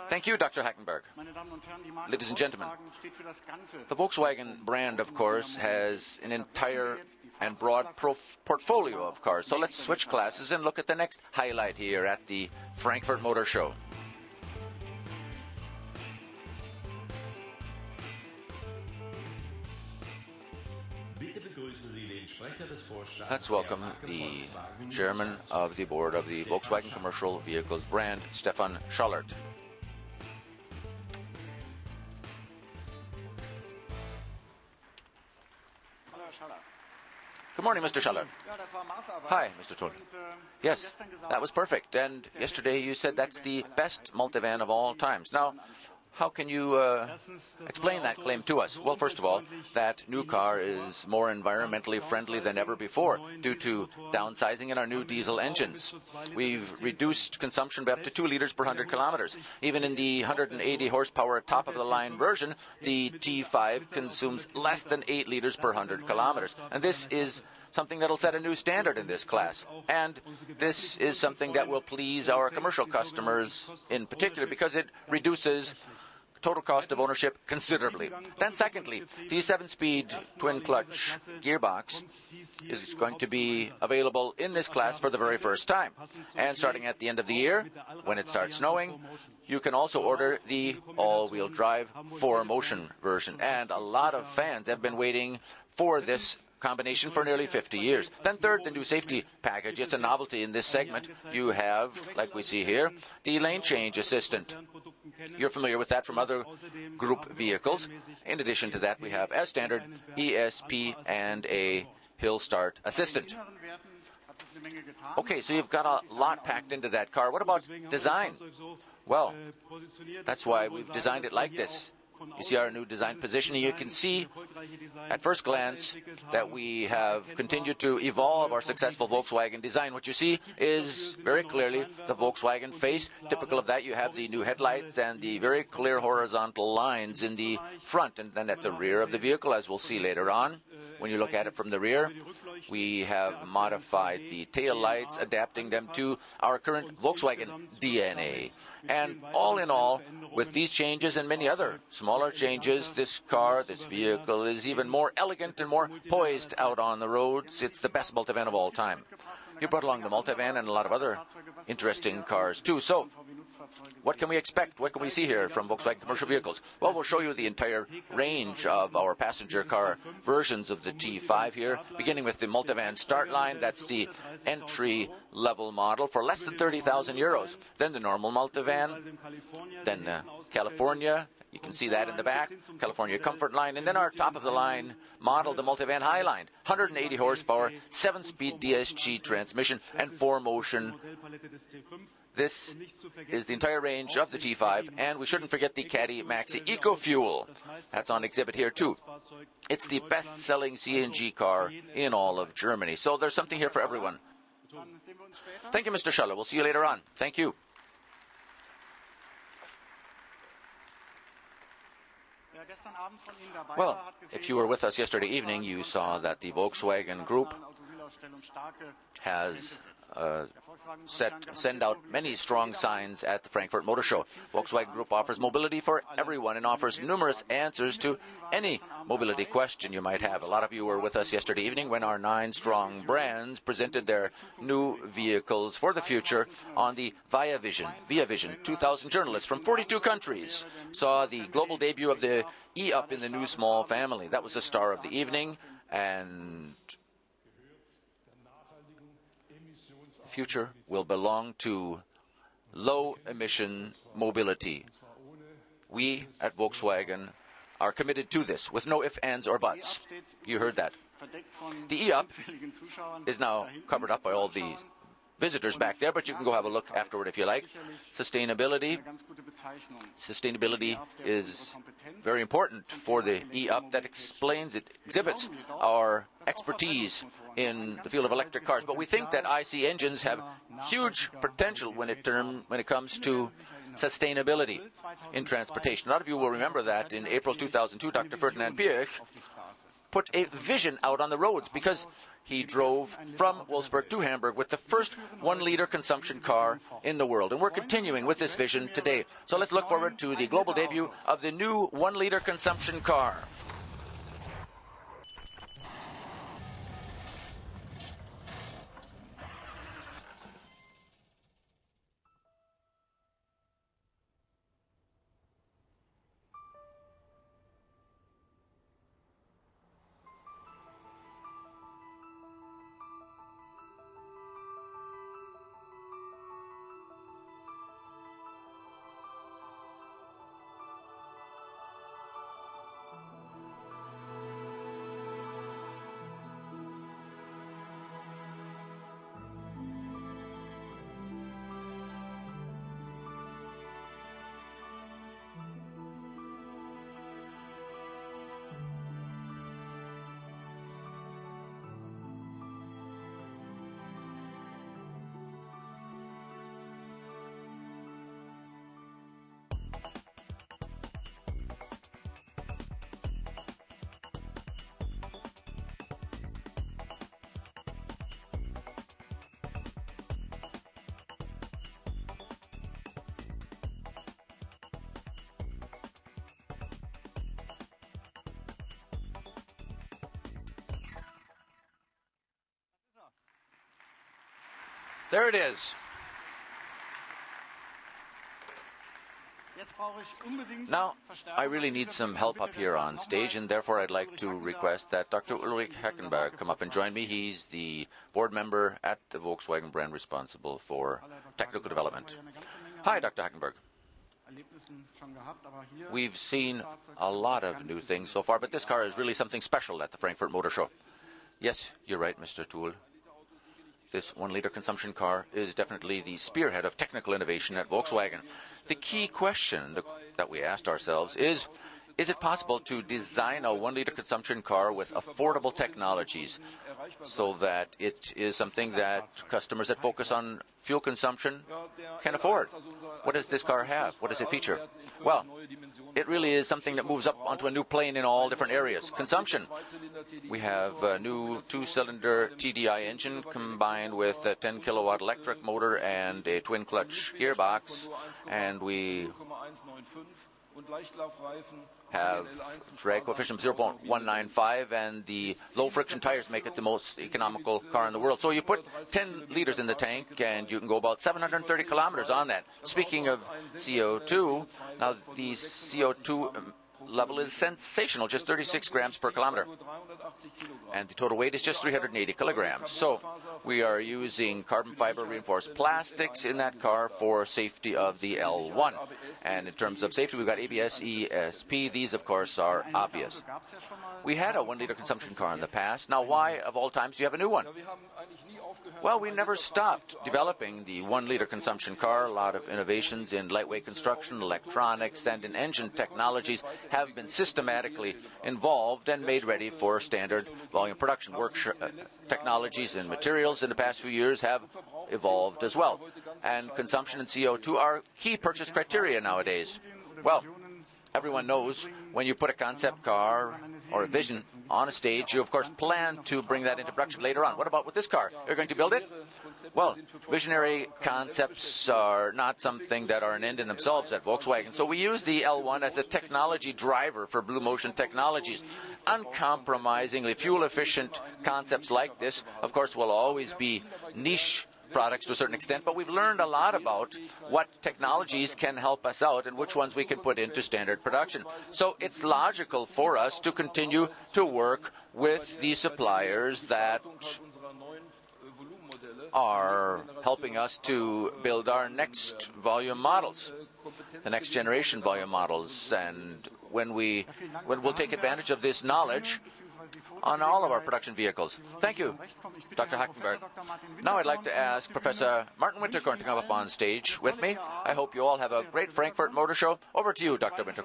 Thank you, Dr. Hackenberg. Ladies and gentlemen, the Volkswagen brand, of course, has an entire and broad portfolio of cars. So let's switch classes and look at the next highlight here at the Frankfurt Motor Show. Let's welcome the chairman of the board of the Volkswagen Commercial Vehicles brand, Stefan Schallert. Good morning, Mr. Schallert. Hi, Mr. Tull. Yes, that was perfect. And yesterday you said that's the best multivan of all times. Now, how can you explain that claim to us? Well, first of all, that new car is more environmentally friendly than ever before due to downsizing in our new diesel engines. We've reduced consumption by up to 2 liters per 100 kilometers. Even in the 180 horsepower top-of-the-line version, the T5 consumes less than 8 liters per 100 kilometers. And this is something that will set a new standard in this class. And this is something that will please our commercial customers in particular because it reduces total cost of ownership considerably. Then secondly, the 7-speed twin-clutch gearbox is going to be available in this class for the very first time. And starting at the end of the year, when it starts snowing, you can also order the all-wheel drive 4Motion version. And a lot of fans have been waiting for this combination for nearly 50 years. Then third, the new safety package. It's a novelty in this segment. You have, like we see here, the lane change assistant. You're familiar with that from other group vehicles. In addition to that, we have, as standard, ESP and a hill start assistant. Okay, so you've got a lot packed into that car. What about design? Well, that's why we've designed it like this. You see our new design positioning. You can see at first glance that we have continued to evolve our successful Volkswagen design. What you see is very clearly the Volkswagen face. Typical of that, you have the new headlights and the very clear horizontal lines in the front. And then at the rear of the vehicle, as we'll see later on, when you look at it from the rear, we have modified the tail lights, adapting them to our current Volkswagen DNA. And all in all, with these changes and many other smaller changes, this vehicle is even more elegant and more poised out on the roads. It's the best multivan of all time. You brought along the multivan and a lot of other interesting cars too. So, what can we expect? What can we see here from Volkswagen Commercial Vehicles? Well, we'll show you the entire range of our passenger car versions of the T5 here, beginning with the multivan start line. That's the entry-level model for less than 30,000 euros. Then the normal multivan, then California. You can see that in the back, California Comfort Line. And then our top-of-the-line model, the Multivan Highline, 180 horsepower, 7-speed DSG transmission, and 4Motion. This is the entire range of the T5, and we shouldn't forget the Caddy Maxi EcoFuel. That's on exhibit here, too. It's the best-selling CNG car in all of Germany. So there's something here for everyone. Thank you, Mr. Schaller. We'll see you later on. Thank you. Well, if you were with us yesterday evening, you saw that the Volkswagen Group has send out many strong signs at the Frankfurt Motor Show. Volkswagen Group offers mobility for everyone and offers numerous answers to any mobility question you might have. A lot of you were with us yesterday evening when our 9 strong brands presented their new vehicles for the future on the Via Vision 2,000 journalists from 42 countries saw the global debut of the E-Up in the new small family. That was the star of the evening, and future will belong to low-emission mobility. We at Volkswagen are committed to this with no ifs, ands, or buts. You heard that. The E-Up is now covered up by all the visitors back there, but you can go have a look afterward if you like. Sustainability is very important for the E-Up. That exhibits our expertise in the field of electric cars. But we think that IC engines have huge potential when it comes to sustainability in transportation. A lot of you will remember that in April 2002, Dr. Ferdinand Piëch put a vision out on the roads, because he drove from Wolfsburg to Hamburg with the first 1-liter consumption car in the world. And we're continuing with this vision today. So let's look forward to the global debut of the new 1-liter consumption car. There it is. Now, I really need some help up here on stage, and therefore I'd like to request that Dr. Ulrich Hackenberg come up and join me. He's the board member at the Volkswagen brand responsible for technical development. Hi, Dr. Hackenberg. We've seen a lot of new things so far, but this car is really something special at the Frankfurt Motor Show. Yes, you're right, Mr. Tool. This 1-liter consumption car is definitely the spearhead of technical innovation at Volkswagen. The key question that we asked ourselves is it possible to design a 1-liter consumption car with affordable technologies so that it is something that customers that focus on fuel consumption can afford? What does this car have? What does it feature? Well, it really is something that moves up onto a new plane in all different areas. Consumption. We have a new 2-cylinder TDI engine combined with a 10-kilowatt electric motor and a twin-clutch gearbox, and we have drag coefficient of 0.195, and the low-friction tires make it the most economical car in the world. So you put 10 liters in the tank, and you can go about 730 kilometers on that. Speaking of CO2, now the CO2 level is sensational, just 36 grams per kilometer. And the total weight is just 380 kilograms. So we are using carbon fiber reinforced plastics in that car for safety of the L1. And in terms of safety, we've got ABS, ESP. These, of course, are obvious. We had a 1-liter consumption car in the past. Now, why, of all times, do you have a new one? Well, we never stopped developing the 1-liter consumption car. A lot of innovations in lightweight construction, electronics, and in engine technologies have been systematically involved and made ready for standard volume production. Work technologies and materials in the past few years have evolved as well. And consumption and CO2 are key purchase criteria nowadays. Well, everyone knows when you put a concept car or a vision on a stage, you of course plan to bring that into production later on. What about with this car? You're going to build it? Well, visionary concepts are not something that are an end in themselves at Volkswagen. So we use the L1 as a technology driver for Blue Motion Technologies. Uncompromisingly fuel-efficient concepts like this, of course, will always be niche products to a certain extent, but we've learned a lot about what technologies can help us out and which ones we can put into standard production. So it's logical for us to continue to work with the suppliers that are helping us to build our next volume models, the next generation volume models, and when we'll take advantage of this knowledge on all of our production vehicles. Thank you, Dr. Hackenberg. Now I'd like to ask Professor Martin Winterkorn to come up on stage with me. I hope you all have a great Frankfurt Motor Show. Over to you, Dr. Winterkorn.